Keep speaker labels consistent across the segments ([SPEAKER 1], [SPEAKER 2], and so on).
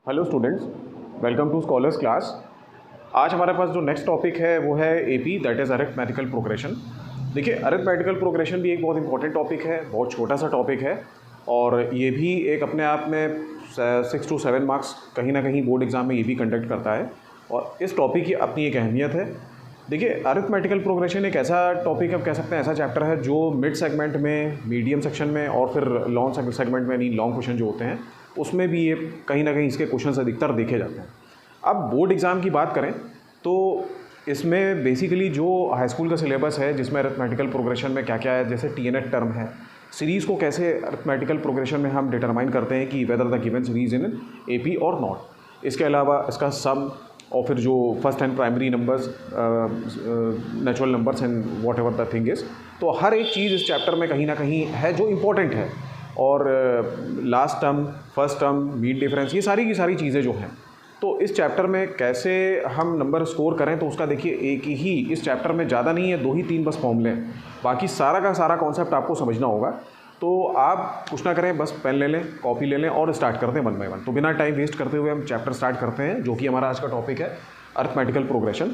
[SPEAKER 1] Hello students, welcome to scholars class. आज हमारे पास जो नेक्स्ट टॉपिक है वो है AP, that is arithmetical progression. देखिए, अरिथमेटिकल प्रोग्रेशन भी एक बहुत इंपॉर्टेंट टॉपिक है, बहुत छोटा सा टॉपिक है और ये भी एक अपने आप में 6 to 7 मार्क्स कहीं ना कहीं बोर्ड एग्ज़ाम में ये भी कंडक्ट करता है और इस टॉपिक की अपनी एक अहमियत है। देखिए, अरिथमेटिकल प्रोग्रेशन एक ऐसा टॉपिक अब कह सकते हैं, ऐसा चैप्टर है जो मिड सेगमेंट में, मीडियम सेक्शन में और फिर लॉन्ग सेगमेंट में, यानी लॉन्ग क्वेश्चन जो होते हैं उसमें भी ये कहीं ना कहीं इसके क्वेश्चन अधिकतर देखे जाते हैं। अब बोर्ड एग्ज़ाम की बात करें तो इसमें बेसिकली जो हाई स्कूल का सिलेबस है जिसमें अरिथमेटिकल प्रोग्रेशन में क्या क्या है, जैसे टीएनएट टर्म है, सीरीज़ को कैसे अरिथमेटिकल प्रोग्रेशन में हम डिटरमाइन करते हैं कि whether the given series in AP और नॉट। इसके अलावा इसका सम और फिर जो first and primary numbers, natural numbers and what ever the thing is, तो हर एक चीज़ इस चैप्टर में कहीं ना कहीं है जो इम्पोर्टेंट है। और last term, first term, mean difference, ये सारी की सारी चीज़ें जो हैं, तो इस चैप्टर में कैसे हम नंबर स्कोर करें, तो उसका देखिए एक ही इस चैप्टर में ज़्यादा नहीं है, 2 ही 3 बस फॉर्मूले हैं, बाकी सारा का सारा कॉन्सेप्ट आपको समझना होगा। तो आप कुछ ना करें, बस पेन ले लें, कॉपी ले लें और स्टार्ट करते हैं 1 by 1। तो बिना टाइम वेस्ट करते हुए हम चैप्टर स्टार्ट करते हैं, जो कि हमारा आज का टॉपिक है अरिथमेटिकल प्रोग्रेशन।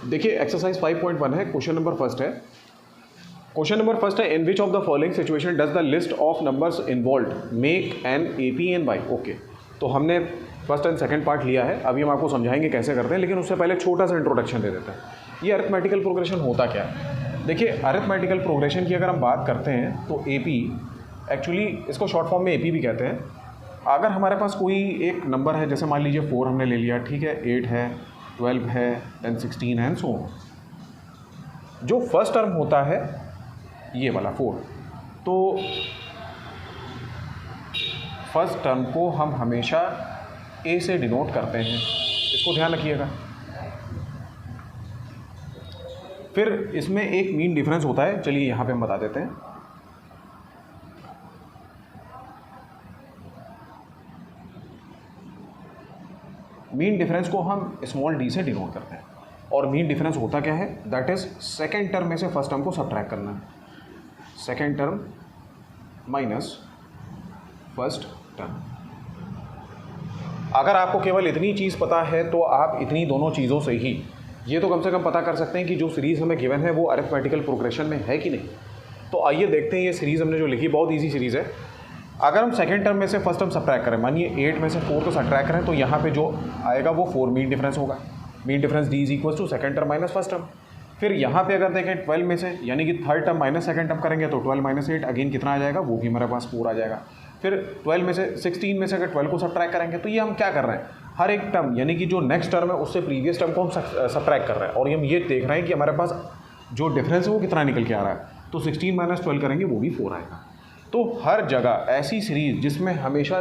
[SPEAKER 1] देखिए, एक्सरसाइज 5.1 है, क्वेश्चन नंबर फर्स्ट है। क्वेश्चन नंबर फर्स्ट है, in which of the following situation does the list of numbers involved make an AP and why. Okay, तो हमने फर्स्ट एंड सेकंड पार्ट लिया है, अभी हम आपको समझाएंगे कैसे करते हैं, लेकिन उससे पहले छोटा सा इंट्रोडक्शन दे देते हैं। ये अरिथमेटिकल प्रोग्रेशन होता क्या है? देखिए, अरिथमेटिकल प्रोग्रेशन की अगर हम बात करते हैं तो एपी, एक्चुअली इसको शॉर्ट फॉर्म में एपी भी कहते हैं। अगर हमारे पास कोई एक नंबर है, जैसे मान लीजिए 4 हमने ले लिया, ठीक है, 8 है, 12 है, देन 16 है एंड सो ऑन। जो फर्स्ट टर्म होता है ये वाला 4, तो फर्स्ट टर्म को हम हमेशा ए से डिनोट करते हैं, इसको ध्यान रखिएगा। फिर इसमें एक मीन डिफरेंस होता है, चलिए यहाँ पे हम बता देते हैं। मीन डिफरेंस को हम स्मॉल डी से डिनोट करते हैं और मीन डिफरेंस होता क्या है, दैट इज सेकेंड टर्म में से फर्स्ट टर्म को सब्ट्रैक्ट करना है। Second term minus first term. अगर आपको केवल इतनी चीज़ पता है तो आप इतनी दोनों चीज़ों से ही ये तो कम से कम पता कर सकते हैं कि जो सीरीज़ हमें गिवन है वो अरिथमेटिकल प्रोग्रेशन में है कि नहीं। तो आइए देखते हैं, ये सीरीज़ हमने जो लिखी बहुत ईजी सीरीज़ है। अगर हम सेकेंड टर्म में से फर्स्ट टर्म सब्ट्रैक्ट करें, मानिए 8 में से 4 को सब्ट्रैक्ट करें, तो यहाँ पे जो आएगा वो 4 मीन डिफरेंस होगा। Mean difference D is equal to second term minus first term. फिर यहाँ पे अगर देखें 12 में से, यानी कि third term minus second term करेंगे तो 12 माइनस 8 अगेन कितना आ जाएगा, वो भी हमारे पास 4 आ जाएगा। फिर 12 में से 16 में से अगर 12 को सब्ट्रैक्ट करेंगे, तो ये हम क्या कर रहे हैं, हर एक टर्म यानी कि जो नेक्स्ट टर्म है उससे प्रीवियस टर्म को हम सब्ट्रैक्ट कर रहे हैं और हम ये देख रहे हैं कि हमारे पास जो डिफरेंस है वो कितना निकल के आ रहा है। तो 16 माइनस 12 करेंगे, वो भी 4 आएगा। तो हर जगह ऐसी सीरीज जिसमें हमेशा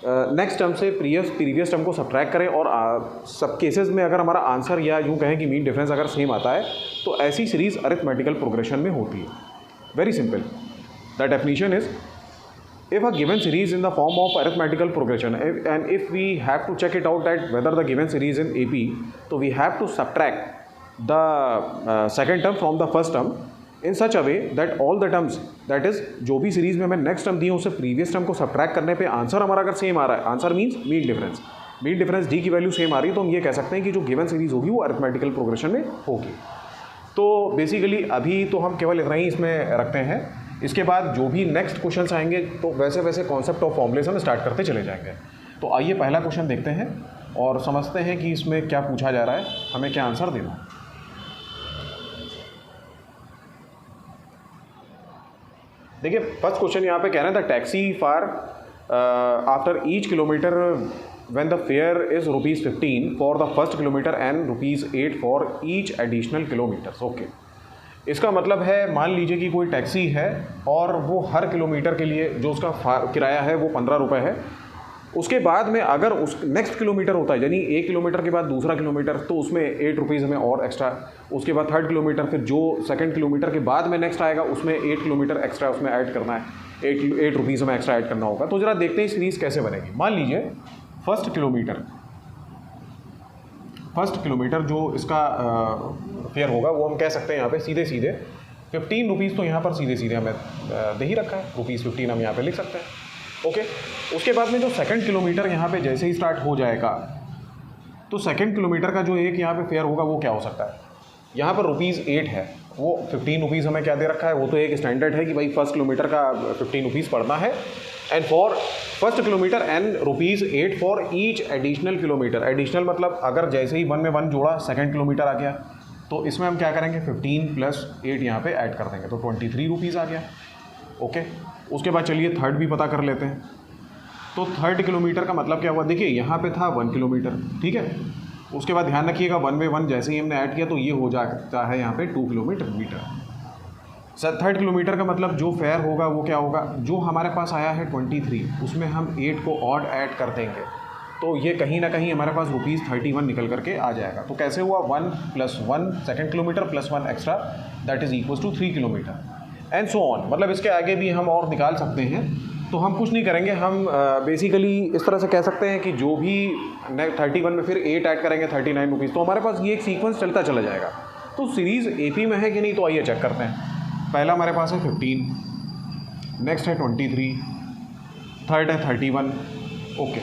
[SPEAKER 1] नेक्स्ट टर्म से प्रीवियस टर्म को सब्ट्रैक्ट करें और सब केसेस में अगर हमारा आंसर या यूँ कहें कि मीन डिफरेंस अगर सेम आता है, तो ऐसी सीरीज़ अरिथमेटिकल प्रोग्रेशन में होती है। Very simple, the definition is, if a given series in the form of arithmetical progression and if we have to check it out that whether the given series in AP, so we have to subtract the second term from the first term in such a way that all the terms, that is जो भी series में हमें next term दी है उससे previous term को subtract करने पे answer हमारा अगर सेम आ रहा है, answer means mean difference, mean difference D की वैल्यू सेम आ रही है, तो हम ये कह सकते हैं कि जो गिवन सीरीज होगी वो अरिथमेटिकल प्रोग्रेशन में होगी। तो बेसिकली अभी तो हम केवल इतना ही इसमें रखते हैं, इसके बाद जो भी नेक्स्ट क्वेश्चंस आएंगे तो वैसे वैसे कॉन्सेप्ट ऑफ फॉर्मूलेस हम स्टार्ट करते चले जाएंगे। तो आइए पहला क्वेश्चन देखते हैं और समझते हैं कि इसमें क्या पूछा जा रहा है, हमें क्या आंसर देना है। देखिए, फर्स्ट क्वेश्चन यहाँ पे कह रहे हैं, the taxi far after each kilometre when the fair is ₹15 for the first kilometre and ₹8 for each additional kilometres. Okay, इसका मतलब है, मान लीजिए कि कोई टैक्सी है और वो हर किलोमीटर के लिए जो उसका किराया है वो 15 रुपये है। उसके बाद में अगर उस नेक्स्ट किलोमीटर होता है, यानी 1 किलोमीटर के बाद दूसरा किलोमीटर, तो उसमें 8 रुपीज़ हमें और एक्स्ट्रा। उसके बाद थर्ड किलोमीटर, फिर जो सेकंड किलोमीटर के बाद में नेक्स्ट आएगा उसमें 8 किलोमीटर एक्स्ट्रा उसमें ऐड करना है, 8 रुपीज़ हमें एक्स्ट्रा ऐड करना होगा। तो ज़रा देखते हैं सीरीज़ कैसे बनेगी। मान लीजिए फर्स्ट किलोमीटर जो इसका फेयर होगा वो हम कह सकते हैं यहाँ पे सीधे सीधे 15 रुपीज़, तो यहाँ पर सीधे सीधे हमें दे ही रखा है, ₹15 हम यहाँ पे लिख सकते हैं। ओके, उसके बाद में जो सेकंड किलोमीटर यहाँ पे जैसे ही स्टार्ट हो जाएगा तो सेकंड किलोमीटर का जो एक यहाँ पे फेयर होगा वो क्या हो सकता है, यहाँ पर ₹8 है, वो 15 रुपीज़ हमें क्या दे रखा है, वो तो एक स्टैंडर्ड है कि भाई फर्स्ट किलोमीटर का 15 रुपीज़ पड़ना है, and for first kilometre and ₹8 for each additional kilometre. Additional मतलब अगर जैसे ही 1 में 1 जोड़ा सेकंड किलोमीटर आ गया तो इसमें हम क्या करेंगे 15 + 8 यहाँ पे ऐड कर देंगे तो 23 रुपीज़ आ गया। ओके, उसके बाद चलिए थर्ड भी पता कर लेते हैं। तो थर्ड किलोमीटर का मतलब क्या हुआ, देखिए यहाँ पे था 1 किलोमीटर, ठीक है, उसके बाद ध्यान रखिएगा 1 में 1 जैसे ही हमने ऐड किया तो ये हो जाता है यहाँ पे 2 किलोमीटर। सर थर्ड किलोमीटर का मतलब जो फेयर होगा वो क्या होगा, जो हमारे पास आया है 23 उसमें हम 8 को ऑड ऐड कर देंगे तो ये कहीं ना कहीं हमारे पास ₹31 निकल करके आ जाएगा। तो कैसे हुआ, 1 + 1 second kilometre + 1 extra that is equals to 3 kilometre and so on. मतलब इसके आगे भी हम और निकाल सकते हैं। तो हम कुछ नहीं करेंगे, हम बेसिकली इस तरह से कह सकते हैं कि जो भी 31 में फिर 8 ऐड करेंगे 39 रुपीज़, तो हमारे पास ये एक सीक्वेंस चलता चला जाएगा। तो सीरीज़ AP में है कि नहीं, तो आइए चेक करते हैं। पहला हमारे पास है 15, नेक्स्ट है 23, थर्ड है 31। ओके,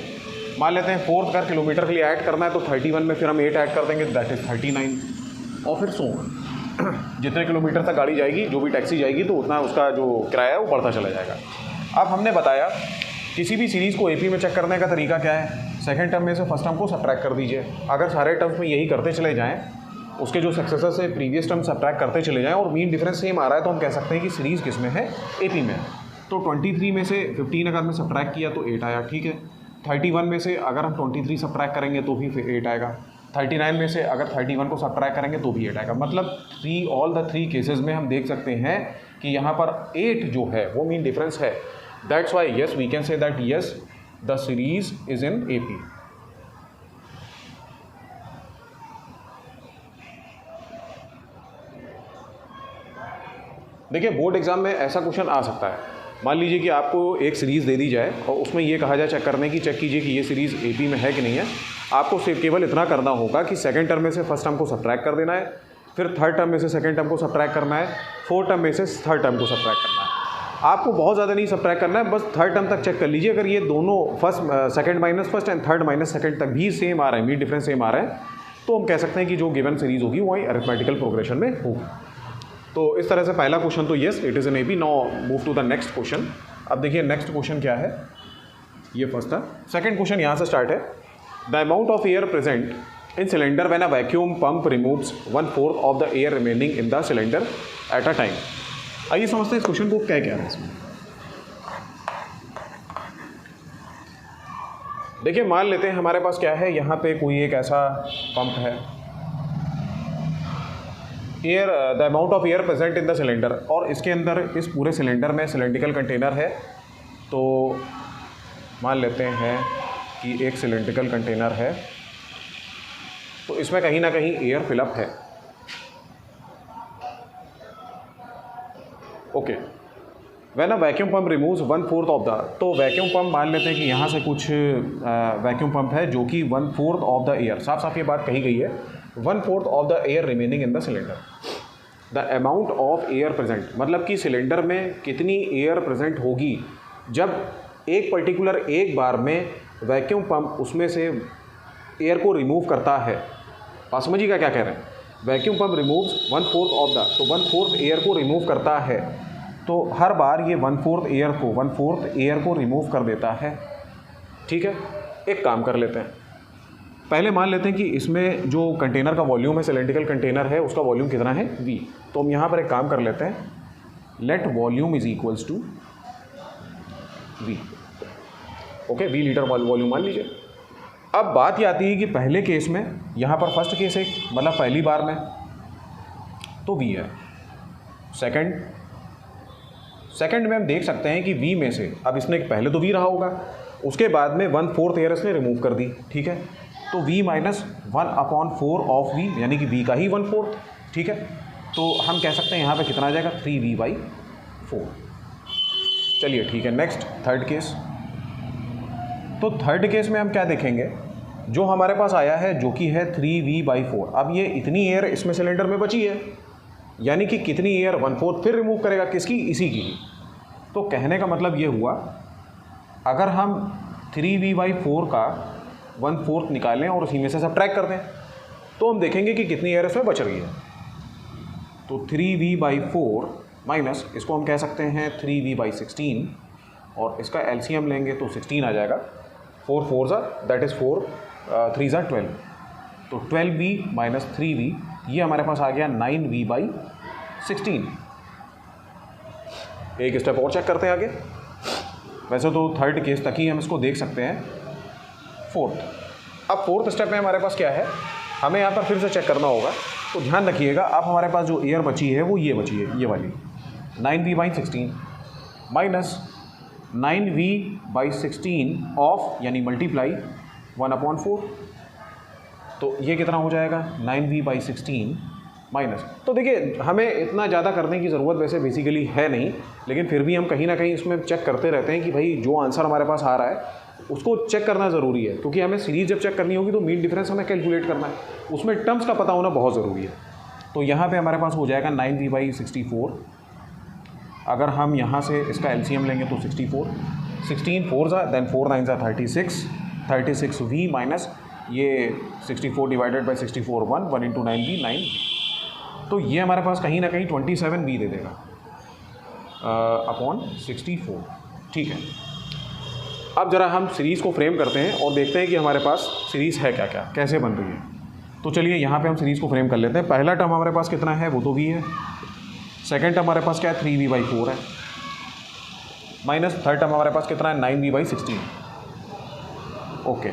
[SPEAKER 1] मान लेते हैं फोर्थ का किलोमीटर के लिए ऐड करना है तो 31 में फिर हम 8 ऐड कर देंगे दैट इज़ 39 और फिर सो जितने किलोमीटर तक गाड़ी जाएगी, जो भी टैक्सी जाएगी तो उतना उसका जो किराया है वो बढ़ता चला जाएगा। अब हमने बताया किसी भी सीरीज़ को AP में चेक करने का तरीका क्या है, सेकंड टर्म में से फर्स्ट टर्म को सब्ट्रैक्ट कर दीजिए। अगर सारे टर्म्स में यही करते चले जाएं, उसके जो सक्सेसर से प्रीवियस टर्म सब्ट्रैक्ट करते चले जाएं और मीन डिफरेंस सेम आ रहा है तो हम कह सकते हैं कि सीरीज़ किस में है, AP में। तो 23 में से 15 अगर मैं सब्ट्रैक्ट किया तो 8 आया, ठीक है। 31 में से अगर हम 23 सब्ट्रैक्ट करेंगे तो भी फिर 8 आएगा। 39 में से अगर 31 को सब्ट्रैक्ट करेंगे तो भी 8 आएगा। मतलब ऑल द 3 केसेस में हम देख सकते हैं कि यहाँ पर 8 जो है वो मीन डिफरेंस है। That's why yes we can say that yes the series is in AP। देखिए बोर्ड एग्जाम में ऐसा क्वेश्चन आ सकता है, मान लीजिए कि आपको एक सीरीज़ दे दी जाए और उसमें ये कहा जाए चेक करने की, चेक कीजिए कि ये सीरीज़ AP में है कि नहीं है। आपको सिर्फ केवल इतना करना होगा कि सेकंड टर्म में से फर्स्ट टर्म को सब्ट्रैक्ट कर देना है, फिर थर्ड टर्म में से सेकंड टर्म को सब्ट्रैक्ट करना है, फोर्थ टर्म में से थर्ड टर्म को सब्ट्रैक्ट करना है। आपको बहुत ज़्यादा नहीं सब्ट्रैक्ट करना है, बस थर्ड टर्म तक चेक कर लीजिए। अगर ये दोनों second minus first and third minus second तक भी सेम आ रहे हैं, मीन डिफरेंस सेम आ रहे हैं, तो हम कह सकते हैं कि जो गिवन सीरीज़ होगी वही अरिथमेटिकल प्रोग्रेशन में होगी। तो इस तरह से पहला क्वेश्चन तो yes it is in AP। Now move to the next question. अब देखिए नेक्स्ट क्वेश्चन क्या है, ये फर्स्ट था। सेकंड क्वेश्चन यहाँ से स्टार्ट है। The amount of air present in cylinder when a vacuum pump removes 1/4 of the air remaining in the cylinder at a time. आइए समझते हैं इस क्वेश्चन को क्या कह रहा है इसमें। देखिए मान लेते हैं हमारे पास क्या है, यहाँ पे कोई एक ऐसा पंप है, air the amount of air present in the cylinder, और इसके अंदर इस पूरे सिलेंडर में सिलेंड्रिकल कंटेनर है। तो मान लेते हैं कि एक सिलेंड्रिकल कंटेनर है, तो इसमें कहीं ना कहीं एयर फिलअप है। Okay, when a vacuum pump removes 1/4 of the, तो वैक्यूम पंप मान लेते हैं कि यहाँ से कुछ वैक्यूम पंप है जो कि 1/4 ऑफ द एयर, साफ साफ ये बात कही गई है, 1/4 of the air remaining in the cylinder. The amount of air present मतलब कि सिलेंडर में कितनी एयर प्रेजेंट होगी जब एक पर्टिकुलर एक बार में वैक्यूम पंप उसमें से एयर को रिमूव करता है। बात समझिएगा क्या कह रहे हैं, vacuum pump removes 1/4 of the, तो 1/4 एयर को रिमूव करता है, तो हर बार ये 1/4 एयर को रिमूव कर देता है। ठीक है, एक काम कर लेते हैं, पहले मान लेते हैं कि इसमें जो कंटेनर का वॉल्यूम है, सिलेंड्रिकल कंटेनर है, उसका वॉल्यूम कितना है V। तो हम यहाँ पर एक काम कर लेते हैं, let volume is equals to V। Okay, V litre volume मान लीजिए। अब बात ये आती है कि पहले केस में, यहाँ पर फर्स्ट केस है मतलब पहली बार में तो V है। सेकंड में हम देख सकते हैं कि V में से, अब इसने पहले तो V रहा होगा, उसके बाद में 1/4 एयर इसने रिमूव कर दी। ठीक है, तो V - 1/4 ऑफ V यानी कि V का ही 1/4। ठीक है, तो हम कह सकते हैं यहाँ पे कितना आ जाएगा 3V/4। चलिए ठीक है, नेक्स्ट थर्ड केस। तो थर्ड केस में हम क्या देखेंगे, जो हमारे पास आया है जो कि है 3V/4। अब ये इतनी एयर इसमें सिलेंडर में बची है, यानी कि कितनी एयर 1/4 फिर रिमूव करेगा, किसकी, इसी की। तो कहने का मतलब ये हुआ अगर हम 3v/4 का 1/4 निकालें और उसी में से सब्ट्रैक्ट कर दें तो हम देखेंगे कि कितनी एयर इसमें बच रही है। तो 3v/4 माइनस इसको हम कह सकते हैं 3v/16 और इसका एलसीएम लेंगे तो 16 आ जाएगा। 4 4s दैट इज़ 4 3s 12, तो 12v माइनस 3v ये हमारे पास आ गया 9v/16। एक स्टेप और चेक करते हैं आगे। वैसे तो थर्ड केस तक ही हम इसको देख सकते हैं। अब फोर्थ स्टेप में हमारे पास क्या है, हमें यहाँ पर फिर से चेक करना होगा। तो ध्यान रखिएगा, अब हमारे पास जो एयर बची है वो ये बची है, ये वाली 9v/16 माइनस 9v/16 ऑफ यानी मल्टीप्लाई 1/4, तो ये कितना हो जाएगा 9v/16 माइनस। तो देखिए हमें इतना ज़्यादा करने की ज़रूरत वैसे बेसिकली है नहीं, लेकिन फिर भी हम कहीं ना कहीं इसमें चेक करते रहते हैं कि भाई जो आंसर हमारे पास आ रहा है उसको चेक करना ज़रूरी है, क्योंकि हमें सीरीज़ जब चेक करनी होगी तो मीन डिफरेंस हमें कैलकुलेट करना है, उसमें टर्म्स का पता होना बहुत ज़रूरी है। तो यहाँ पे हमारे पास हो जाएगा 9v/64। अगर हम यहाँ से इसका एलसीएम लेंगे तो 64, 16 4s then 4 9s 36, 36v minus ये 64 डिवाइडेड बाई 64 1 इंटू 9v 9, तो ये हमारे पास कहीं ना कहीं 27v दे देगा अपॉन 64। ठीक है, अब ज़रा हम सीरीज़ को फ्रेम करते हैं और देखते हैं कि हमारे पास सीरीज़ है क्या क्या, कैसे बन रही है। तो चलिए यहाँ पे हम सीरीज़ को फ्रेम कर लेते हैं। पहला टर्म हमारे पास कितना है, वो तो v है। सेकंड टर्म हमारे पास क्या है, 3v/4 है, माइनस थर्ड टर्म हमारे पास कितना है, 9v/16। ओके,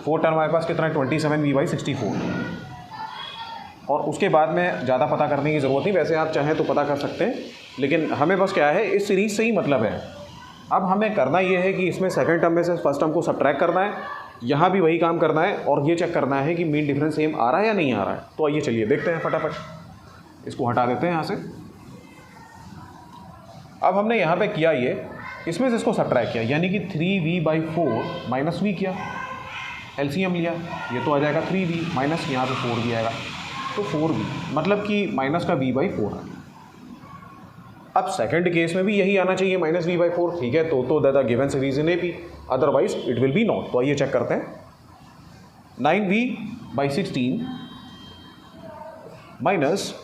[SPEAKER 1] फोर्थ टर्म हमारे पास कितना है, 27v/64। और उसके बाद में ज़्यादा पता करने की ज़रूरत नहीं, वैसे आप चाहें तो पता कर सकते हैं, लेकिन हमें बस क्या है, इस सीरीज़ से ही मतलब है। अब हमें करना ये है कि इसमें सेकंड टर्म में से फर्स्ट टर्म को सब्ट्रैक्ट करना है, यहाँ भी वही काम करना है और ये चेक करना है कि मीन डिफरेंस सेम आ रहा है या नहीं आ रहा है। तो आइए चलिए देखते हैं फटाफट, इसको हटा देते हैं यहाँ से। अब हमने यहाँ पे किया ये, इसमें से इसको सब्ट्रैक्ट किया, यानी कि 3v/4 माइनस v किया, एलसीएम लिया, ये तो आ जाएगा 3v माइनस यहाँ पे 4v आएगा, तो 4v मतलब कि माइनस का v/4 है। अब सेकंड केस में भी यही आना चाहिए, माइनस v/4। ठीक है, तो the given series in AP, otherwise it will be not. तो आइए चेक करते हैं, 9v/16 माइनस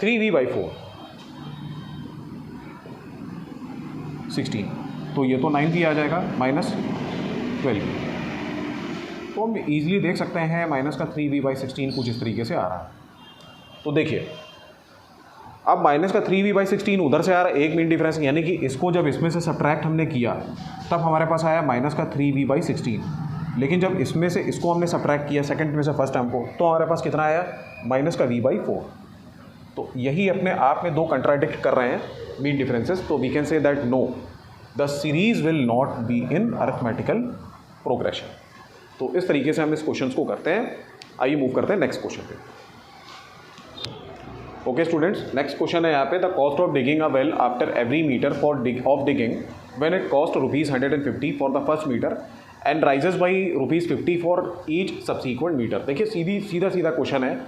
[SPEAKER 1] 3v/4 16, तो ये तो 9v आ जाएगा माइनस 12v। तो हम इजीली देख सकते हैं माइनस का 3v/16 कुछ इस तरीके से आ रहा है। तो देखिए अब माइनस का 3v/16 उधर से आ रहा है, एक मीन डिफरेंस, यानी कि इसको जब इसमें से सब्ट्रैक्ट हमने किया तब हमारे पास आया माइनस का 3v/16, लेकिन जब इसमें से इसको हमने सब्ट्रैक्ट किया सेकंड में से फर्स्ट टर्म को, तो हमारे पास कितना आया, माइनस का v/4। तो यही अपने आप में दो कंट्राडिक्ट कर रहे हैं मीन डिफरेंसेस। तो we can say that no, the series will not be in arithmetical progression. तो इस तरीके से हम इस क्वेश्चन को करते हैं। आइए मूव करते हैं नेक्स्ट क्वेश्चन पे। ओके स्टूडेंट्स, नेक्स्ट क्वेश्चन है यहाँ पे, the cost of digging a well after every metre for of digging when it cost ₹150 for the first metre and rises by ₹50 for each subsequent metre. देखिए सीधा question है।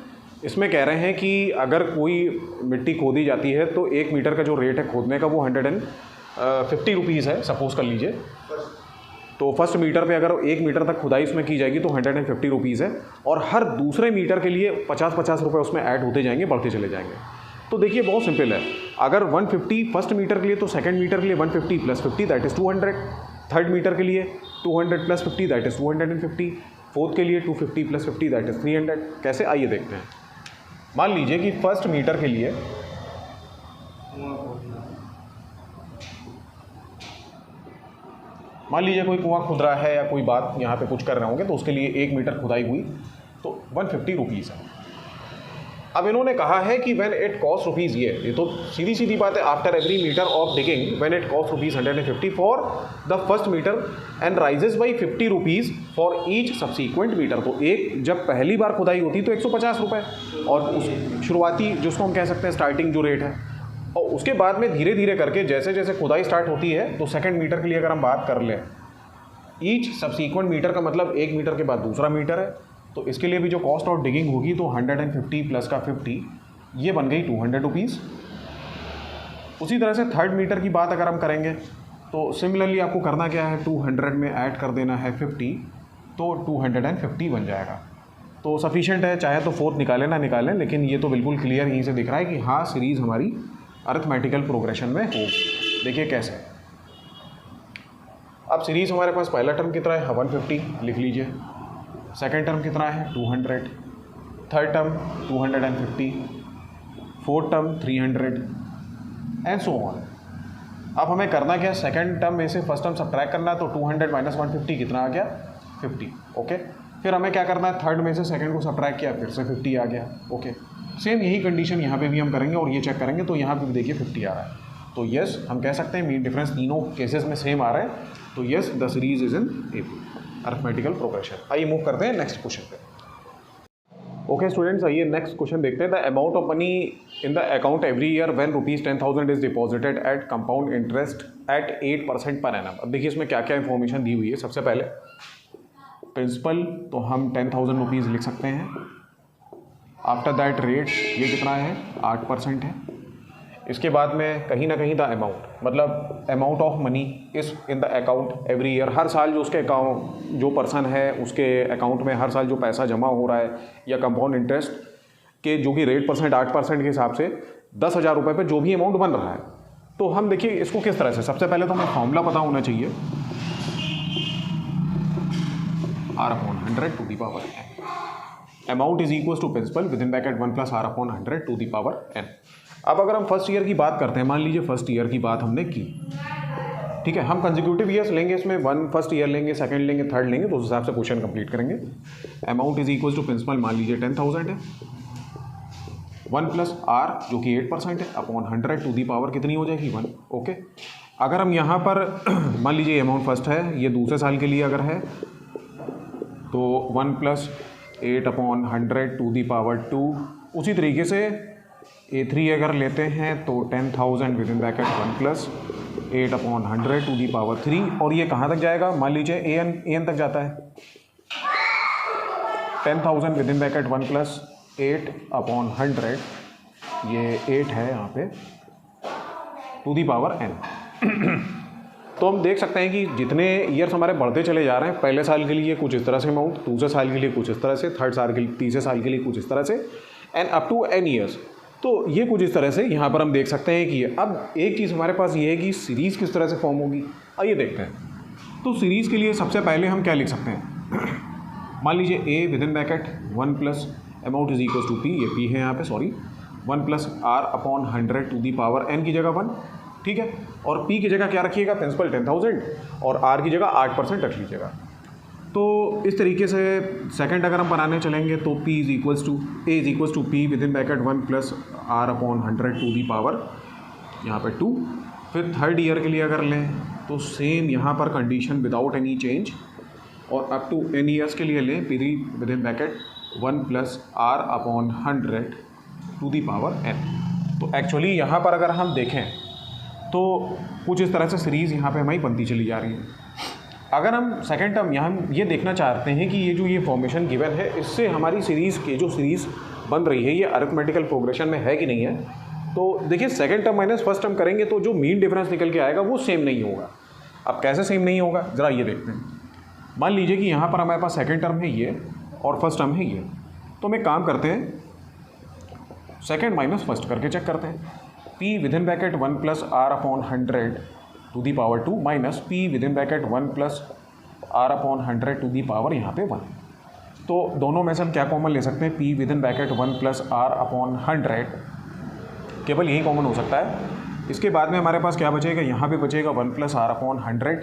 [SPEAKER 1] इसमें कह रहे हैं कि अगर कोई मिट्टी खोदी जाती है तो 1 मीटर का जो रेट है खोदने का वो 150 रुपीज़ है, सपोज़ कर लीजिए। तो फर्स्ट मीटर पे अगर 1 मीटर तक खुदाई उसमें की जाएगी तो 150 रुपीज़ है, और हर दूसरे मीटर के लिए 50 रुपये उसमें ऐड होते जाएंगे, बढ़ते चले जाएंगे। तो देखिए बहुत सिंपल है, अगर 150 फर्स्ट मीटर के लिए तो सेकंड मीटर के लिए 150 + 50 दैट इज़ 200, थर्ड मीटर के लिए 200 + 50 दैट इज़ 250, फोर्थ के लिए 250 + 50 दैट इज़ 300। कैसे, आइए देखते हैं। मान लीजिए कि फर्स्ट मीटर के लिए मान लीजिए कोई कुआं खुद रहा है या कोई बात यहाँ पे कुछ कर रहे होंगे, तो उसके लिए 1 मीटर खुदाई हुई तो 150 रुपीज़ है। अब इन्होंने कहा है कि व्हेन इट कॉस्ट रुपीज़, ये तो सीधी बात है, after every metre of digging when it cost ₹150 for the first metre and rises by 50 rupees for each subsequent metre. तो एक जब पहली बार खुदाई होती तो 150 रुपये, और उस शुरुआती जिसको हम कह सकते हैं स्टार्टिंग जो रेट है, और उसके बाद में धीरे धीरे करके जैसे जैसे खुदाई स्टार्ट होती है तो सेकंड मीटर के लिए अगर हम बात कर लें, ईच सब्सीक्वेंट मीटर का मतलब 1 मीटर के बाद दूसरा मीटर है, तो इसके लिए भी जो कॉस्ट ऑफ डिगिंग होगी तो 150 प्लस का 50, ये बन गई 200 रुपीज़। उसी तरह से थर्ड मीटर की बात अगर हम करेंगे तो सिमिलरली आपको करना क्या है, 200 में ऐड कर देना है 50, तो 250 बन जाएगा। तो सफिशिएंट है, चाहे तो फोर्थ निकालें ना निकालें, लेकिन ये तो बिल्कुल क्लियर यहीं से दिख रहा है कि हाँ सीरीज़ हमारी अरिथमेटिकल प्रोग्रेशन में हो। देखिए कैसे, अब सीरीज़ हमारे पास पहला टर्म कितना है 150 लिख लीजिए, सेकेंड टर्म कितना है 200, third term 250, fourth term 300 and so on. अब हमें करना क्या, सेकंड टर्म में से फर्स्ट टर्म सब्ट्रैक्ट करना है, तो 200 माइनस 150 कितना आ गया 50। ओके, फिर हमें क्या करना है, थर्ड में से सेकंड को सब्ट्रैक्ट किया, फिर से 50 आ गया। ओके, सेम यही कंडीशन यहाँ पे भी हम करेंगे और ये चेक करेंगे, तो यहाँ पे भी देखिए 50 आ रहा है। तो यस, हम कह सकते हैं मीन डिफरेंस तीनों केसेस में सेम आ रहा है, तो yes the series is in AP arithmetical progression. आइए मूव करते हैं नेक्स्ट क्वेश्चन पे। ओके स्टूडेंट्स, आइए नेक्स्ट क्वेश्चन देखते हैं। The amount of money in the account every year when ₹10,000 is deposited at compound interest at 8% per annum. अब देखिए इसमें क्या क्या इन्फॉर्मेशन दी हुई है। सबसे पहले प्रिंसिपल, तो हम 10,000 रुपीज़ लिख सकते हैं। आफ्टर दैट रेट, ये कितना है 8% है। इसके बाद में कहीं ना कहीं द अमाउंट, मतलब amount of money is in the account every year, हर साल जो उसके अकाउंट जो पर्सन है उसके अकाउंट में हर साल जो पैसा जमा हो रहा है, या कंपाउंड इंटरेस्ट के जो कि रेट परसेंट 8% के हिसाब से 10,000 रुपये पर जो भी अमाउंट बन रहा है। तो हम देखिए इसको किस तरह से, सबसे पहले तो हमें फॉर्मूला पता होना चाहिए, R/100 to the power n। Amount is equal to principal within bracket 1 + R/100 to the power n। अब अगर हम फर्स्ट ईयर की बात करते हैं, मान लीजिए फर्स्ट ईयर की बात हमने की, ठीक है, हम कंसेक्यूटिव ईयर्स लेंगे, इसमें वन फर्स्ट ईयर लेंगे, सेकंड लेंगे, थर्ड लेंगे, तो उस हिसाब से क्वेश्चन कंप्लीट करेंगे। Amount is equal to principal, मान लीजिए 10,000 है, 1 + R जो कि 8% है अपॉन 100 टू दी पावर कितनी हो जाएगी 1। ओके, अगर हम यहाँ पर मान लीजिए अमाउंट फर्स्ट है, ये दूसरे साल के लिए अगर है तो 1 + 8/100 टू दी पावर 2। उसी तरीके से A3 अगर लेते हैं तो 10,000 within bracket 1 + 8/100 to the power 3। और ये कहाँ तक जाएगा, मान लीजिए an तक जाता है, 10,000 विद इन ब्रैकेट 1 + 8/100, ये 8 है यहाँ पे, टू दी पावर n। तो हम देख सकते हैं कि जितने ईयर्स हमारे बढ़ते चले जा रहे हैं, पहले साल के लिए कुछ इस तरह से अमाउंट, दूसरे साल के लिए कुछ इस तरह से, थर्ड साल के लिए, तीसरे साल के लिए कुछ इस तरह से, and up to n years. तो ये कुछ इस तरह से यहाँ पर हम देख सकते हैं कि अब एक चीज़ हमारे पास ये है कि सीरीज़ किस तरह से फॉर्म होगी। आइए देखते हैं। तो सीरीज़ के लिए सबसे पहले हम क्या लिख सकते हैं, मान लीजिए a within bracket 1 + amount is equal to p, ये p है यहाँ पे, sorry, 1 + R/100 to the power n की जगह 1, ठीक है, और p की जगह क्या रखिएगा, प्रिंसिपल 10,000, और r की जगह 8% रख लीजिएगा। तो इस तरीके से सेकंड अगर हम बनाने चलेंगे तो a is equals to p within bracket 1 + R/100 to the power यहाँ पे 2। फिर थर्ड ईयर के लिए अगर लें तो सेम यहाँ पर कंडीशन विदाउट एनी चेंज, और अप टू n ईयर्स के लिए लें p within bracket 1 + R/100 to the power n। तो एक्चुअली यहाँ पर अगर हम देखें तो कुछ इस तरह से सीरीज़ यहाँ पे हमारी बनती चली जा रही है। अगर हम सेकंड टर्म यहाँ ये देखना चाहते हैं कि ये जो ये फॉर्मेशन गिवन है, इससे हमारी सीरीज़ की जो सीरीज़ बन रही है ये अरिथमेटिकल प्रोग्रेशन में है कि नहीं है, तो देखिए second term minus first term करेंगे तो जो मीन डिफरेंस निकल के आएगा वो सेम नहीं होगा। अब कैसे सेम नहीं होगा, ज़रा ये देखते हैं। मान लीजिए कि यहाँ पर हमारे पास सेकेंड टर्म है ये और फर्स्ट टर्म है ये, तो हम एक काम करते हैं, सेकेंड माइनस फर्स्ट करके चेक करते हैं। p within bracket 1 + R/100 to the power 2 minus p within bracket 1 + R/100 to the power यहाँ पे 1। तो दोनों में से हम क्या कॉमन ले सकते हैं, p within bracket 1 + R/100, केवल यही कॉमन हो सकता है। इसके बाद में हमारे पास क्या बचेगा, यहाँ पे बचेगा 1 + R/100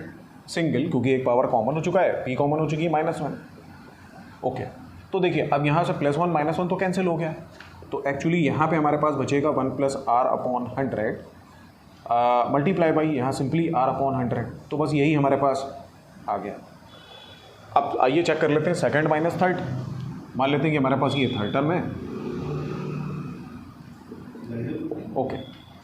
[SPEAKER 1] सिंगल, क्योंकि एक पावर कॉमन हो चुका है, p कॉमन हो चुकी है -1। ओके, तो देखिए अब यहाँ से +1 -1 तो कैंसिल हो गया, तो एक्चुअली यहाँ पे हमारे पास बचेगा 1 + R/100 मल्टीप्लाई बाई यहाँ सिंपली R/100। तो बस यही हमारे पास आ गया। अब आइए चेक कर लेते हैं सेकंड माइनस थर्ड। मान लेते हैं कि हमारे पास ये थर्ड टर्म है, okay,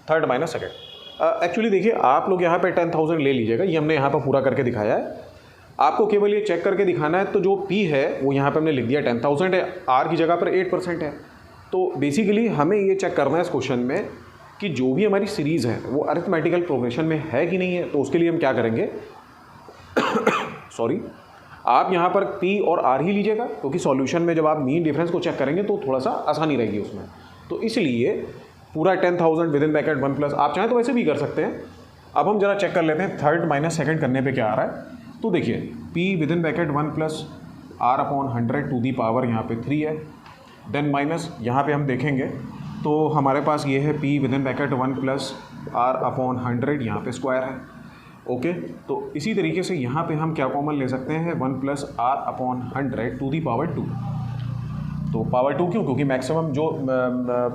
[SPEAKER 1] third minus second. Actually देखिए आप लोग यहाँ पे 10,000 ले लीजिएगा, ये हमने यहाँ पर पूरा करके दिखाया है। आपको केवल ये चेक करके दिखाना है, तो जो p है वो यहाँ पे हमने लिख दिया 10,000 है, r की जगह पर 8% है। तो बेसिकली हमें ये चेक करना है इस क्वेश्चन में कि जो भी हमारी सीरीज़ है वो अरिथमेटिकल प्रोग्रेशन में है कि नहीं है। तो उसके लिए हम क्या करेंगे सॉरी, आप यहाँ पर P और R ही लीजिएगा, क्योंकि सॉल्यूशन में जब आप मीन डिफरेंस को चेक करेंगे तो थोड़ा सा आसानी रहेगी उसमें। तो इसलिए पूरा 10,000 विद इन ब्रैकेट 1 प्लस, आप चाहें तो वैसे भी कर सकते हैं। अब हम जरा चेक कर लेते हैं थर्ड माइनस सेकंड करने पे क्या आ रहा है। तो देखिए P within bracket 1 plus R upon 100 to the power यहाँ पे 3 है। देन माइनस यहाँ पे हम देखेंगे तो हमारे पास ये है P within bracket 1 plus R upon 100, यहाँ पे स्क्वायर है। ओके, तो इसी तरीके से यहाँ पे हम क्या कॉमन ले सकते हैं, 1 plus R upon 100 to the power 2। तो पावर 2 क्यों, क्योंकि मैक्सिमम जो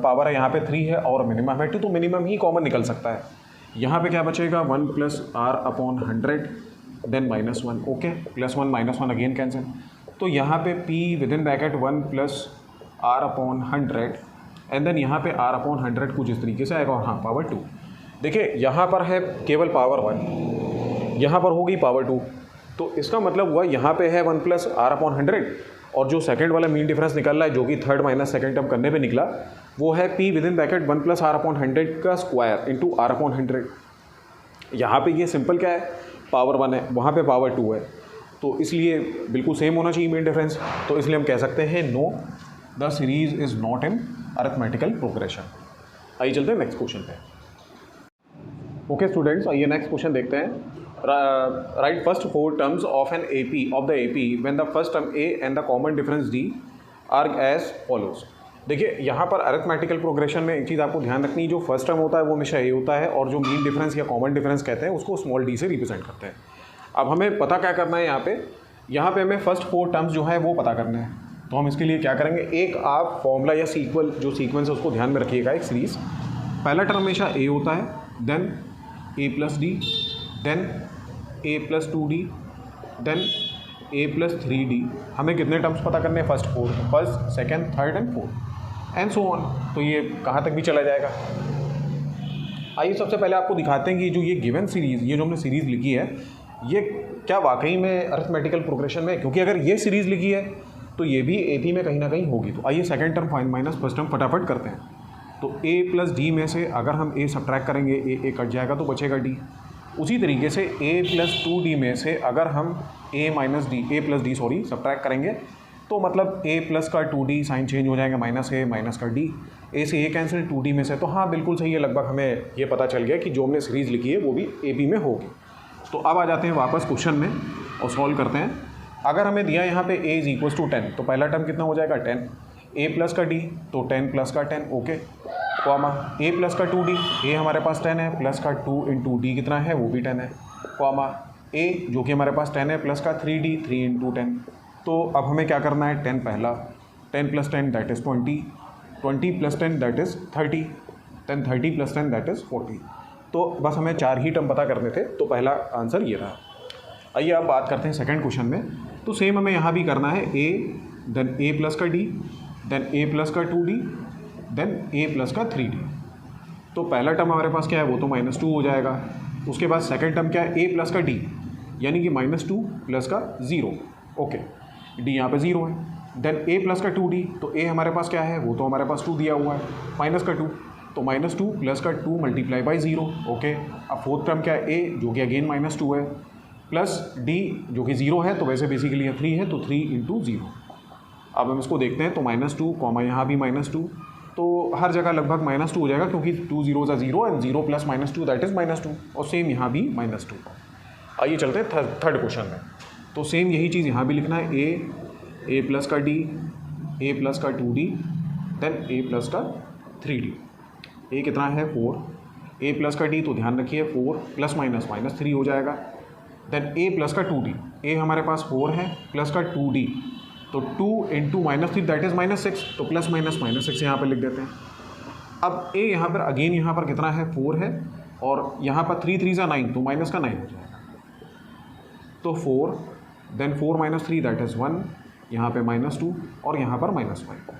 [SPEAKER 1] पावर है यहाँ पे 3 है और मिनिमम है 2, तो मिनिमम ही कॉमन निकल सकता है। यहाँ पे क्या बचेगा, 1 plus R upon 100 then minus 1। Okay, plus 1 minus 1 again cancel. तो यहाँ पे P within bracket 1 plus R upon 100 and then यहाँ पे R अपॉन 100 कुछ इस तरीके से आएगा, और हाँ पावर 2। देखिए यहाँ पर है केवल पावर 1, यहाँ पर होगी पावर 2, तो इसका मतलब हुआ यहाँ पे है 1 प्लस R अपॉन 100, और जो सेकंड वाला मीन डिफरेंस निकल रहा है जो कि थर्ड माइनस सेकंड टर्म करने पे निकला, वो है P within bracket 1 plus R upon 100 का स्क्वायर इंटू R अपॉन 100। यहाँ पे ये सिंपल क्या है, पावर 1 है, वहाँ पे पावर 2 है, तो इसलिए बिल्कुल सेम होना चाहिए मीन डिफरेंस। तो इसलिए हम कह सकते हैं no, the series is not in arithmetical progression. आइए चलते हैं नेक्स्ट क्वेश्चन पे। ओके स्टूडेंट्स, आइए नेक्स्ट क्वेश्चन देखते हैं। Write first 4 terms of an AP of the AP when the first term A and the common difference D are as follows. देखिए यहाँ पर अरिथमेटिकल प्रोग्रेशन में एक चीज़ आपको ध्यान रखनी है, जो फर्स्ट टर्म होता है वो हमेशा A होता है, और जो मीन डिफरेंस या कॉमन डिफरेंस कहते हैं उसको स्मॉल d से रिप्रेजेंट करते हैं। अब हमें पता क्या करना है, यहाँ पे हमें फर्स्ट 4 टर्म्स जो है वो पता करना है। तो हम इसके लिए क्या करेंगे, एक आप फॉर्मूला या जो सीक्वेंस है उसको ध्यान में रखिएगा। एक सीरीज़, पहला टर्म हमेशा A होता है, then A plus D, then A plus 2D, then A plus 3D। हमें कितने टर्म्स पता करने हैं, first 4, first second third and fourth and so on. तो ये कहाँ तक भी चला जाएगा। आइए सबसे पहले आपको दिखाते हैं कि जो ये गिवन सीरीज़, ये जो हमने सीरीज़ लिखी है, ये क्या वाकई में अरिथमेटिकल प्रोग्रेशन में, क्योंकि अगर ये सीरीज़ लिखी है तो ये भी AP में कहीं ना कहीं होगी। तो आइए second term fine minus first term फटाफट करते हैं। तो A प्लस D में से अगर हम A सब्ट्रैक्ट करेंगे, A कट जाएगा तो बचेगा D। उसी तरीके से A प्लस 2D में से अगर हम A प्लस D सब्ट्रैक्ट करेंगे तो मतलब A प्लस का 2D साइन चेंज हो जाएगा, माइनस A माइनस का D, A से A कैंसिल 2D में से। तो हाँ बिल्कुल सही है, लगभग हमें ये पता चल गया कि जो हमने सीरीज़ लिखी है वो भी AP में होगी। तो अब आ जाते हैं वापस क्वेश्चन में और सॉल्व करते हैं। अगर हमें दिया यहाँ पे A इज इक्वल टू 10, तो पहला टर्म कितना हो जाएगा 10, A प्लस का D तो 10 प्लस का 10, ओके, कॉमा A प्लस का 2D, A हमारे पास 10 है, प्लस का 2 इंटू D कितना है, वो भी 10 है, कॉमा A जो कि हमारे पास 10 है, प्लस का 3D 3 इंटू 10। तो अब हमें क्या करना है, 10 पहला, 10 plus 10 that is 20, 20 plus 10 that is 30, then 30 plus 10 that is 40। तो बस हमें 4 ही टर्म पता करने थे, तो पहला आंसर ये रहा। आइए अब बात करते हैं सेकंड क्वेश्चन में। तो सेम हमें यहाँ भी करना है, A देन A प्लस का D, देन A प्लस का 2D, देन A प्लस का 3D। तो पहला टर्म हमारे पास क्या है, वो तो -2 हो जाएगा। उसके बाद सेकंड टर्म क्या है, A प्लस का D, यानी कि -2 प्लस का 0, ओके, D यहाँ पे 0 है। देन A प्लस का 2D, तो A हमारे पास क्या है, वो तो हमारे पास 2 दिया हुआ है, माइनस का 2, तो -2 प्लस का 2 मल्टीप्लाई बाई 0, ओके। अब फोर्थ टर्म क्या है, A जो कि अगेन -2 है, प्लस D जो कि 0 है, तो वैसे बेसिकली ये 3 है, तो 3 इंटू 0। अब हम इसको देखते हैं, तो -2 कॉमा यहाँ भी -2, तो हर जगह लगभग -2 हो जाएगा, क्योंकि 2 0 0 एंड 0 प्लस -2 दैट इज़ -2, और सेम यहाँ भी -2। आइए चलते हैं थर्ड क्वेश्चन में। तो सेम यही चीज़ यहाँ भी लिखना है, A प्लस का D, A प्लस का 2D, देन A प्लस का 3D। A कितना है 4, A प्लस का D तो ध्यान रखिए 4 प्लस माइनस -3 हो जाएगा। देन A प्लस का 2D, A हमारे पास 4 है, प्लस का 2D, तो 2 इंटू -3 दैट इज़ -6, तो प्लस माइनस -6 यहाँ पर लिख देते हैं। अब A यहाँ पर अगेन यहाँ पर कितना है 4 है, और यहाँ पर 3 3 9, तो माइनस का 9 हो जाएगा। तो 4 देन 4 माइनस 3 दैट इज़ 1, यहाँ पे -2 और यहाँ पर -5।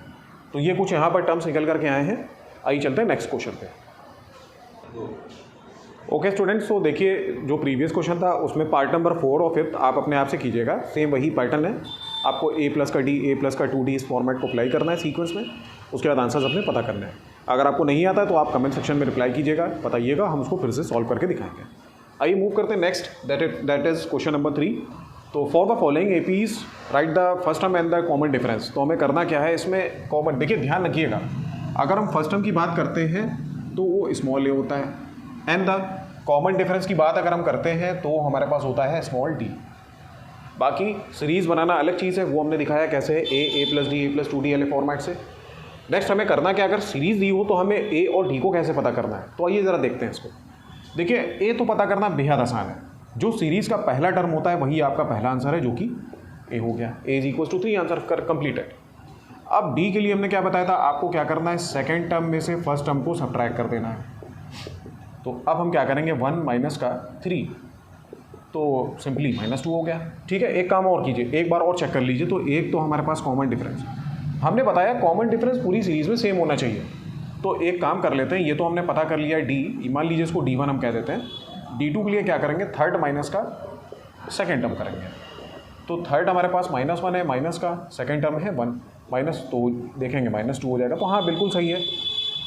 [SPEAKER 1] तो ये कुछ यहाँ पर टर्म्स निकल करके आए हैं। आइए चलते हैं नेक्स्ट क्वेश्चन पे। ओके स्टूडेंट्स, तो देखिए जो प्रीवियस क्वेश्चन था उसमें पार्ट नंबर 4 और 5 आप अपने आप से कीजिएगा, सेम वही पैटर्न है। आपको A प्लस का D, A प्लस का 2D इस फॉर्मेट को अप्लाई करना है सीक्वेंस में, उसके बाद आंसर्स अपने पता करना है। अगर आपको नहीं आता है तो आप कमेंट सेक्शन में रिप्लाई कीजिएगा, बताइएगा, हम उसको फिर से सॉल्व करके दिखाएंगे। आइए मूव करते हैं next, that is question number 3। तो for the following APs right the first term and the common difference. तो हमें करना क्या है इसमें, कॉमन, देखिए ध्यान रखिएगा, अगर हम फर्स्ट टर्म की बात करते हैं तो वो स्मॉल ए होता है, एंड द कॉमन डिफरेंस की बात अगर हम करते हैं तो हमारे पास होता है स्मॉल डी। बाकी सीरीज़ बनाना अलग चीज़ है, वो हमने दिखाया कैसे है, ए प्लस डी, ए प्लस 2डी वाले फॉर्मेट से। नेक्स्ट हमें करना क्या, अगर सीरीज़ दी हो तो हमें ए और डी को कैसे पता करना है। तो आइए ज़रा देखते हैं इसको। देखिए ए तो पता करना बेहद आसान है, जो सीरीज़ का पहला टर्म होता है वही आपका पहला आंसर है, जो कि ए हो गया। ए इज इक्वल टू 3, आंसर कर कंप्लीटेड। अब डी के लिए हमने क्या बताया था, आपको क्या करना है, सेकेंड टर्म में से फर्स्ट टर्म को सब्ट्रैक्ट कर देना है। तो अब हम क्या करेंगे, 1 माइनस का 3, तो सिंपली -2 हो गया। ठीक है, एक काम और कीजिए, एक बार और चेक कर लीजिए। तो एक तो हमारे पास कॉमन डिफरेंस, हमने बताया कॉमन डिफरेंस पूरी सीरीज़ में सेम होना चाहिए। तो एक काम कर लेते हैं, ये तो हमने पता कर लिया है डी, मान लीजिए इसको D1 हम कह देते हैं। D2 के लिए क्या करेंगे, थर्ड माइनस का सेकेंड टर्म करेंगे। तो थर्ड हमारे पास -1 है, माइनस का सेकेंड टर्म है 1 माइनस, तो देखेंगे -2 हो जाएगा। तो हाँ बिल्कुल सही है,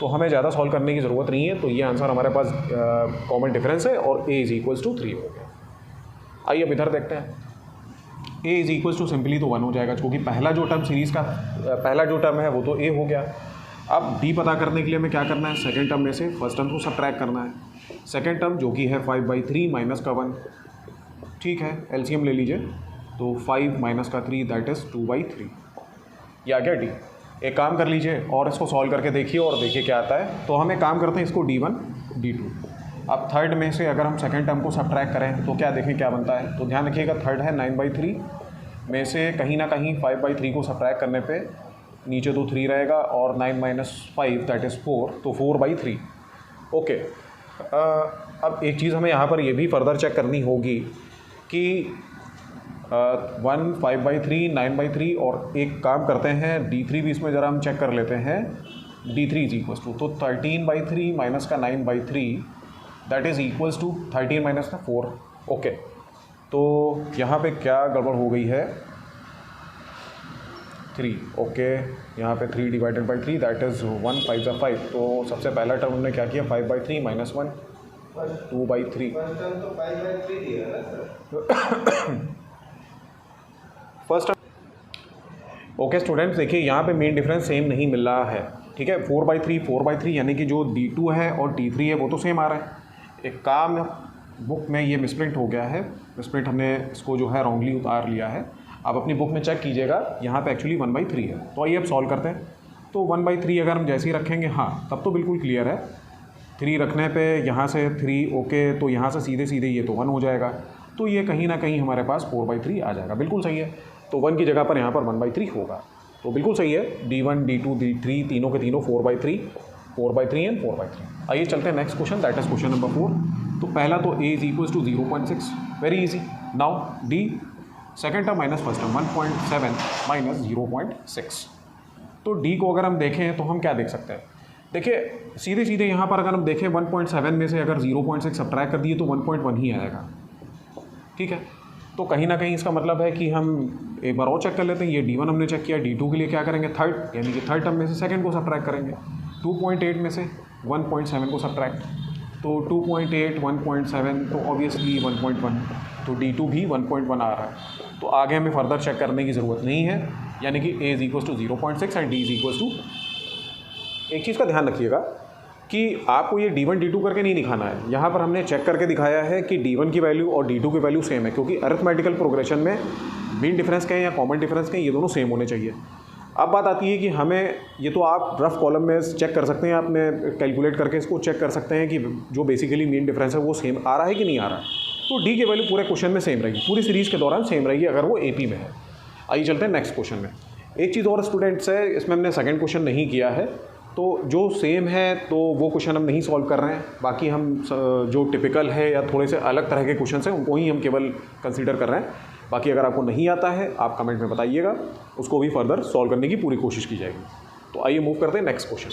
[SPEAKER 1] तो हमें ज़्यादा सॉल्व करने की ज़रूरत नहीं है। तो ये आंसर हमारे पास कॉमन डिफरेंस है और ए इज इक्वल्स टू 3 हो गया। आइए अब इधर देखते हैं, ए इज इक्वल्स टू सिंपली तो 1 हो जाएगा, क्योंकि पहला जो टर्म सीरीज़ का पहला जो टर्म है वो तो ए हो गया। अब डी पता करने के लिए हमें क्या करना है, सेकेंड टर्म में से फर्स्ट टर्म को सब्ट्रैक्ट करना है। सेकेंड टर्म जो कि है 5/3 माइनस का 1, ठीक है, एलसीएम ले लीजिए। तो 5 माइनस का 3 दैट इज़ 2/3, या क्या डी। एक काम कर लीजिए और इसको सॉल्व करके देखिए और देखिए क्या आता है। तो हम एक काम करते हैं, इसको D1 D2, अब थर्ड में से अगर हम सेकेंड टर्म को सब्ट्रैक्ट करें तो क्या देखें क्या बनता है। तो ध्यान रखिएगा, थर्ड है 9/3 में से कहीं ना कहीं 5/3 को सब्ट्रैक्ट करने पे नीचे तो 3 रहेगा और 9 माइनस 5 दैट इज़ 4, तो 4/3। ओके, अब एक चीज़ हमें यहाँ पर ये भी फर्दर चेक करनी होगी कि 1 5/3 9/3, और एक काम करते हैं D3 भी इसमें ज़रा हम चेक कर लेते हैं। D3 इज इक्वल्स टू, तो 13/3 माइनस का 9/3 that is equals to 13 minus का 4। ओके, तो यहाँ पे क्या गड़बड़ हो गई है, 3। ओके, यहाँ पे 3 डिवाइडेड बाई 3 दैट इज़ 1 5 ज़ा 5। तो सबसे पहला टर्म हमने क्या किया, 5/3 माइनस 1 2/3। फर्स्ट ओके स्टूडेंट्स, देखिए यहाँ पे मेन डिफरेंस सेम नहीं मिल रहा है। ठीक है, 4/3 यानी कि जो D2 है और D3 है वो तो सेम आ रहा है। एक काम, बुक में ये मिसप्रिंट हो गया है, मिसप्रिंट हमने इसको जो है रॉन्गली उतार लिया है। आप अपनी बुक में चेक कीजिएगा, यहाँ पे एक्चुअली 1/3 है। तो आइए अब सॉल्व करते हैं। तो 1/3 अगर हम जैसे ही रखेंगे, हाँ तब तो बिल्कुल क्लियर है। 3 रखने पे यहाँ से 3, ओके, तो यहाँ से सीधे सीधे ये तो 1 हो जाएगा। तो ये कहीं ना कहीं हमारे पास 4/3 आ जाएगा, बिल्कुल सही है। तो 1 की जगह पर यहाँ पर 1/3 होगा, तो बिल्कुल सही है। D1 D2 D3 तीनों के तीनों 4/3 एंड 4/3। आइए चलते हैं next question, that is question number 4। तो पहला तो a is equals to 0.6, very easy. Now D, second term minus first term 1.7 minus 0.6। तो D को अगर हम देखें तो हम क्या देख सकते हैं, देखिए सीधे सीधे यहाँ पर अगर हम देखें 1.7 में से अगर 0.6 सब्ट्रैक्ट कर दिए तो 1.1 ही आएगा। ठीक है, तो कहीं ना कहीं इसका मतलब है कि हम एक बार और चेक कर लेते हैं। ये D1 हमने चेक किया, D2 के लिए क्या करेंगे, थर्ड, यानी कि थर्ड टर्म में से सेकंड को सब्ट्रैक्ट करेंगे। 2.8 में से 1.7 को सब्ट्रैक्ट, तो 2.8 1.7 तो ऑब्वियसली 1.1, तो D2 भी 1.1 आ रहा है। तो आगे हमें फर्दर चेक करने की ज़रूरत नहीं है, यानी कि a is equals to 0.6 and D is equals to. एक चीज़ का ध्यान रखिएगा कि आपको ये D1 D2 करके नहीं दिखाना है, यहाँ पर हमने चेक करके दिखाया है कि D1 की वैल्यू और D2 की वैल्यू सेम है, क्योंकि अरिथमेटिकल प्रोग्रेशन में मीन डिफरेंस कहें या कॉमन डिफरेंस कहें, ये दोनों सेम होने चाहिए। अब बात आती है कि हमें, ये तो आप रफ कॉलम में चेक कर सकते हैं, आपने कैलकुलेट करके इसको चेक कर सकते हैं कि जो बेसिकली मीन डिफरेंस है वो सेम आ रहा है कि नहीं आ रहा है। तो D की वैल्यू पूरे क्वेश्चन में सेम रहेगी, पूरी सीरीज़ के दौरान सेम रहेगी अगर वो AP में है। आइए चलते हैं नेक्स्ट क्वेश्चन में। एक चीज़ और स्टूडेंट्स है, इसमें हमने सेकंड क्वेश्चन नहीं किया है, तो जो सेम है तो वो क्वेश्चन हम नहीं सॉल्व कर रहे हैं। बाकी हम जो टिपिकल है या थोड़े से अलग तरह के क्वेश्चन हैं उनको ही हम केवल कंसीडर कर रहे हैं। बाकी अगर आपको नहीं आता है आप कमेंट में बताइएगा, उसको भी फर्दर सॉल्व करने की पूरी कोशिश की जाएगी। तो आइए मूव करते हैं नेक्स्ट क्वेश्चन।